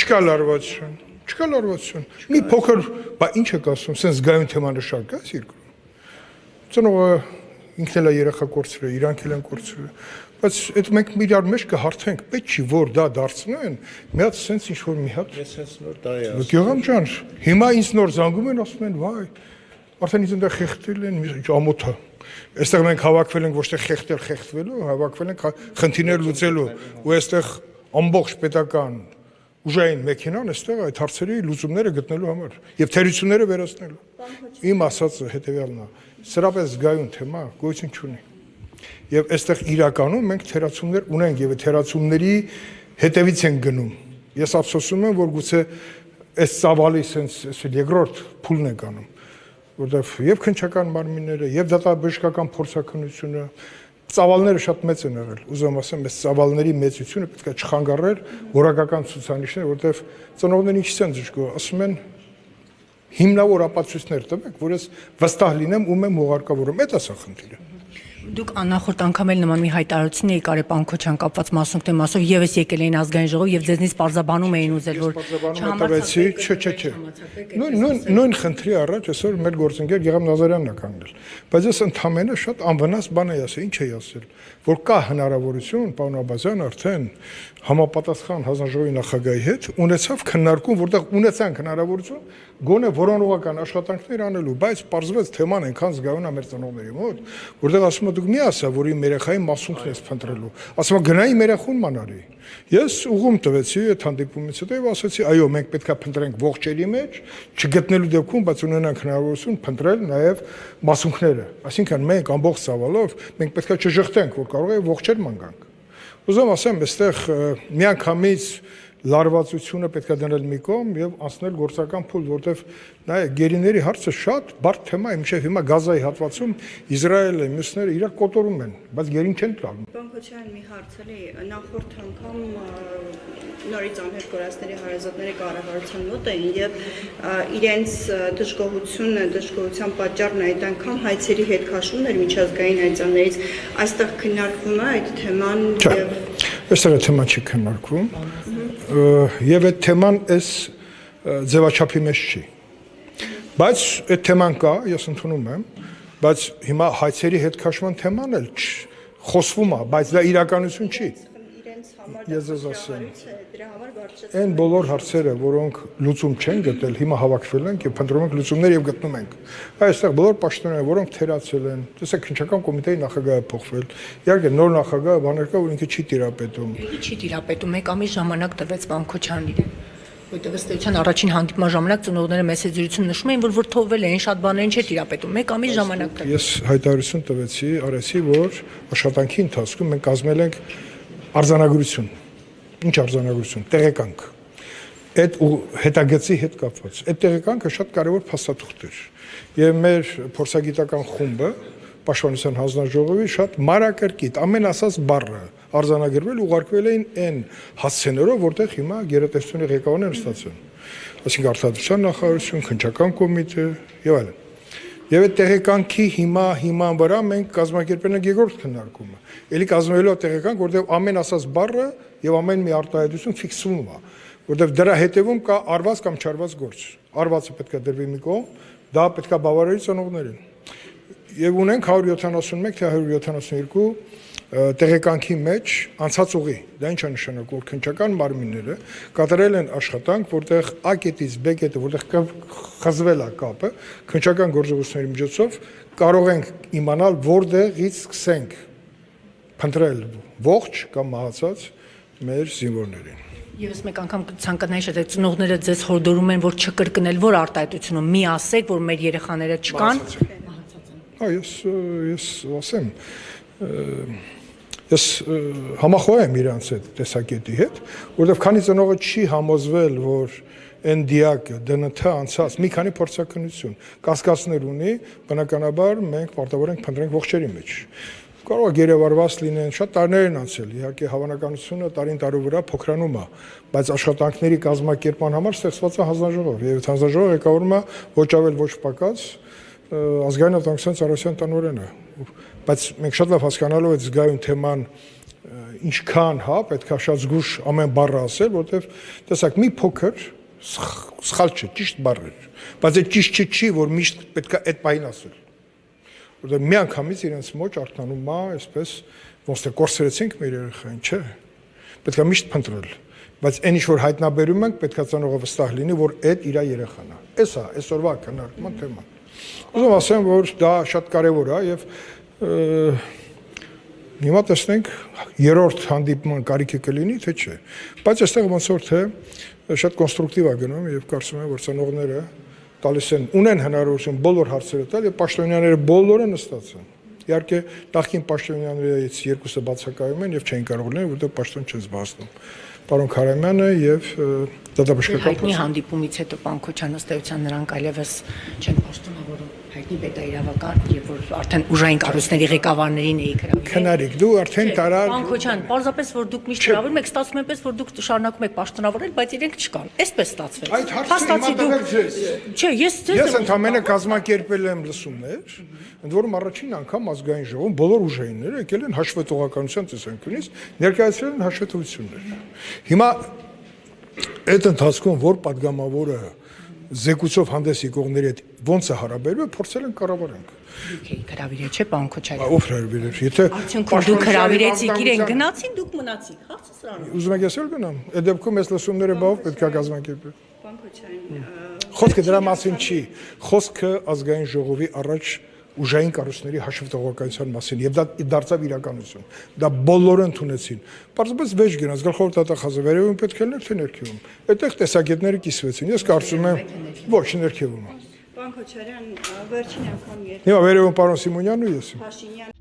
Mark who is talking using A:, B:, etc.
A: Չկա լարվածություն, չկա լարվածություն։ Մի փոքր, բա ինչ եք ասում, սենց զգայուն թեման շարք է երկրում։ Ծնողը ինքն էլ է երեխա կորցրել, իրանք էլ են կորցրել։ Բայց այդ մենք իրար մեջ կհարթենք, պետք չի որ դա դարձնեն, մի հատ սենց ինչ-որ մի հատ։
B: Ես հենց նոր դա է ասում։
A: Գյուղամ ջան, հիմա ինձ նոր զանգում են, ասում են, վայ, արդեն ինձ այնտեղ խեղդել են, ամոթ է։ Այստեղ մենք հավաքվել ենք ոչ թե խեղդվելու, հավաքվել ենք խնդիրներ լուծելու, ու այստեղ ամբողջ պետական ուժային մեքենան այստեղ այդ հարցերի լուծումները գտնելու համար եւ թերությունները վերացնելու։ Իմ ասածը հետեւյալն է, սրապես զգայուն թեմա գոյություն չունի։ Եվ այստեղ իրականում մենք թերացումներ ունենք եւ թերացումների հետևից են գնում։ Ես ափսոսում եմ, որ գուցե այս ծավալի sense երկրորդ փուլն է կանում, որտեղ եւ քնչական մարմինները եւ դատաբժշկական փորձակնությունը ծավալները շատ մեծ են եղել։ Ուզում ասեմ, այս ծավալների մեծությունը պետք է չխանգարեր որակական ցուցանիշներ, որտեղ ծնողներն ինչի են դժգոհ, ասում են հիմնավոր ապացույցներ տվեք, որ ես վստահ լինեմ ում եմ ուղարկավորում, այդ է սա խնդիրը։
C: Դուք աննախորդ անգամ էլ նման մի հայտարարություն էի կարել պարոն Քոչարյան կապված մասնիկների մասով եւս եկել էին ազգային ժողով եւ ձեզնից պարզաբանում էին ուզել որ
A: նույն խնդրի առաջ այսօր մեր գործընկեր Գեգամ Նազարյանն է կանգնել, բայց ես ընդհանրապես շատ անվնաս բան էի ասել, ինչ էի ասել, որ կա հնարավորություն պարոն Աբազյան արդեն համապատասխան հանձնաժողովի նախագահի հետ ունեցավ քննարկում, որտեղ ունեցանք հնարավորություն գոնե որոնողական աշխատանքներ անելու, բայց պարզվեց թեման այնքան զգայուն է մեր ծնողների մոտ, որտեղ ասում դուք մի ասա, որ իմ երեխայի մասունքն ես փնտրելու, ասում գնա իմ երեխուն մանարի։ Ես ուղում տվեցի այդ հանդիպումից հետո եւ ասացի, այո, մենք պետք է փնտրենք ողջերի մեջ, չգտնելու դեպքում, բայց ունենանք հնարավորություն փնտրել նաեւ մասունքները։ Այսինքն մենք ամբողջ ծավալով մենք պետք է չժխտենք, որ կարող է ողջեր ման գանք։ Ուզում ասեմ, այստեղ միանգամից լարվածությունը պետք է դնել մի կողմ եւ անցնել գործական փուլ, որտեվ նայեք, գերիների հարցը շատ բարդ թեմա է, մինչեւ հիմա Գազայի հատվածում Իսրայելը, մյուսները իրար կոտորում են, բայց գերին չեն տալու։
D: Պարոն Քոչարյան, մի հարց էլի, նախորդ անգամ նորից անհետ կորածների հարազատները կառավարության մոտ էին եւ իրենց դժգոհության պատճառն այդ անգամ հայցերի հետ քաշումն էր միջազգային այցաններից, այստեղ քննարկվում է այդ թեման եւ
A: այստեղ թեման չի քննարկվում։ Եվ այդ թեման այս ձևաչափի մեջ չի։ Բայց այդ թեման կա, ես ընդունում եմ, բայց հիմա հայցերի հետ քաշման թեման էլ խոսվում է, բայց դա իրականություն չի։ Ես ձեզ ասեմ, այն բոլոր հարցերը, որոնք լուծում չեն գտել, հիմա հավաքվել ենք եւ փնտրում ենք լուծումներ եւ գտնում ենք։ Այստեղ բոլոր պաշտոնները, որոնք թերացել են, տեսեք, քննչական կոմիտեի նախագահը փոխվել։ Իհարկե նոր նախագահը բաներ կա, որ ինքը չի տիրապետում։
C: Չի տիրապետում, մեկ ամիս ժամանակ տվեց պարոն Քոչարյանին։ Որտեղ ըստ էության առաջին հանդիպման ժամանակ ծնողները մեծ զրույցում նշում էին, որ վրթովվել են, շատ բաներին չէ տիրապետում, մեկ ամիս ժամանակ տվեց։
A: Ես հայտարարություն տվեցի, արեցի, որ աշխատանքի ընթացքում մենք կազմել ենք արձանագրություն։ Ինչ արձանագրություն, տեղեկանք։ Այդ հետագծի հետ կապված։ Այդ տեղեկանքը շատ կարևոր փաստաթուղթ էր։ Եվ մեր փորձագիտական խումբը Պաշտպանության հանձնաժողովի շատ մանրակրկիտ ամեն ասած բառը արձանագրվել ուղարկվել էին այն հասցեներով, որտեղ հիմա գերատեսչությունների ղեկավարներն ստացան։ Այսինքն արտադրության նախարարություն, քննչական կոմիտե եւ այլն։ Եվ այդ տեղեկանքի հիման վրա մենք կազմակերպել ենք երկրորդ քննարկումը։ Էլի կազմելու է տեղեկանք, որտեղ ամեն ասած բառը եւ ամեն մի արտահայտություն ֆիքսվում է, որտեղ դրա հետևում կա արված կամ չարված գործ։ Արվածը պետք է դրվի մի կողմ, դա պետք է բավարարի ծնողներին։ Եվ ունենք 171 թե 172 տեղեկանքի մեջ անցած ուղի, դա ինչ է նշանակում, որ քննչական մարմինները կատարել են աշխատանք, որտեղ A կետից B կետը, որտեղ խզվել է կապը, քննչական գործողությունների միջոցով կարող ենք իմանալ որտեղից սկսենք փնտրել ողջ կամ մահացած մեր զինվորներին։
C: Եվս մեկ անգամ ցանկանայի շատ ծնողները ձեզ հորդորում են, որ չկրկնել, որ արտահայտությունում մի ասեք, որ մեր երեխաները չկան։
A: Ես ասեմ, ես համախոհ եմ իրանց այդ տեսակետի հետ, որովհետև քանի ծնողը չի համոզվել, որ այն դիակը ԴՆԹ անցած մի քանի փորձակնություն կասկածներ ունի, բնականաբար մենք պարտավոր ենք փնտրենք ողջերի մեջ։ Կարող է գերեվարված լինեն, շատ տարիներ են անցել, իհարկե հավանականությունը տարին տարու վրա փոքրանում է, բայց աշխատանքների կազմակերպման համար ստեղծված է հանձնաժողով, եւ հանձնաժողովը ղեկավարում է ոչ ավել ոչ պակաս ազգային անվտանգության ծառայության տնօրենը։ բայց մենք շատ լավ հասկանալով այդ զգայուն թեման ինչքան, հա, պետքա շատ զգուշ ամեն բառը ասել, որովհետև տեսակ մի փոքր սխալ չէ, ճիշտ բառ է, բայց այդ ճիշտ չի, որ միշտ պետքա այդ բանին ասել։ Որովհետև մի անգամից իրենց մոտ արթնանում է, այսպես ոնց թե կորսրեցինք մեր երեխային, չէ։ Պետքա միշտ փնտրել, բայց այն ինչ որ հայտնաբերում ենք, պետքա ծանոթը վստահ լինի, որ այդ իր երեխան է։ Էս է, այսօրվա քննարկման թեման։ Ուզում ասեմ, որ դա շատ կարևոր է եւ հիմա տեսնենք երրորդ հանդիպման կարիքը կլինի, թե չէ։ Բայց այստեղ ոնց որ թե շատ կոնստրուկտիվ է գնում եւ կարծում եմ, որ ծանոթները տալիս են ունեն հնարավորություն բոլոր հարցերը տալ եւ պաշտոնյաները բոլորը նստած են։ Իհարկե, նախկին պաշտոնյաներից երկուսը բացակայում են եւ չեն կարող լինել, որովհետեւ պաշտոն չեն զբաղվում։ Պարոն Քարամյանը եւ դատաբժշկական
C: հայտնի հանդիպումից հետո պարոն Քոչարյան ըստ էության նրանք այլևս չեն պաշտոնավորում հայտնի պետաիրավական, երբ որ արդեն ուժային կառույցների ղեկավարներին էի հրավիրել։
A: Քնարիկ, դու արդեն տարար։
C: Պարոն Քոչարյան, պարզապես որ դուք միշտ հրավիրում եք, ստացվում է պես որ դուք շարունակում եք պաշտոնավորել, բայց իրենք չկան։ Այսպես ստացվեց։
A: Այդ հարցը հիմա տվեք ձեզ։
C: Չէ,
A: Ես ընդհանրապես կազմակերպել եմ լսումներ, ընդ որում առաջին անգամ ազգային ժողովում բոլոր ուժայինները եկել են հաշվետվողականության տեսանկյունից, ներկայացրել են հաշվետվություններ։ Հիմա այդ ընթացքում որ падգամավորը զեկուցով հանդես եկողների հետ ոնց է հարաբերվում, փորձել են կառավարենք։
C: Դուք եք հրավիրել, չէ, պարոն Քոչարյան։
A: Ով հրավիրել։ Եթե
C: արդյունքում դուք հրավիրեցիք, իրենք գնացին, դուք մնացիք։ Հարցը սրանն է։
A: ուզում եք ես էլ գնամ, այդ դեպքում այս լսումները բավ պետք է կազմակերպել։
D: Պարոն Քոչարյան,
A: Խոսքը դրա մասին չի, խոսքը ազգային ժողովի առաջ ուժային կառույցների հաշվետվողականության մասին եւ դա դարձավ իրականություն։ Դա բոլորը ընդունեցին։ Պարզապես վեճ գնաց գլխավոր դատախազը վերևում պետք է լիներ թե ներքևում։ Այդտեղ տեսակետները կիսվեցին։ Ես կարծում եմ ոչ ներքևում։
D: Պարոն Քոչարյան, վերջին անգամ երբ
A: Հիմա վերևում պարոն Սիմոնյանն ու ես։
D: Փաշինյան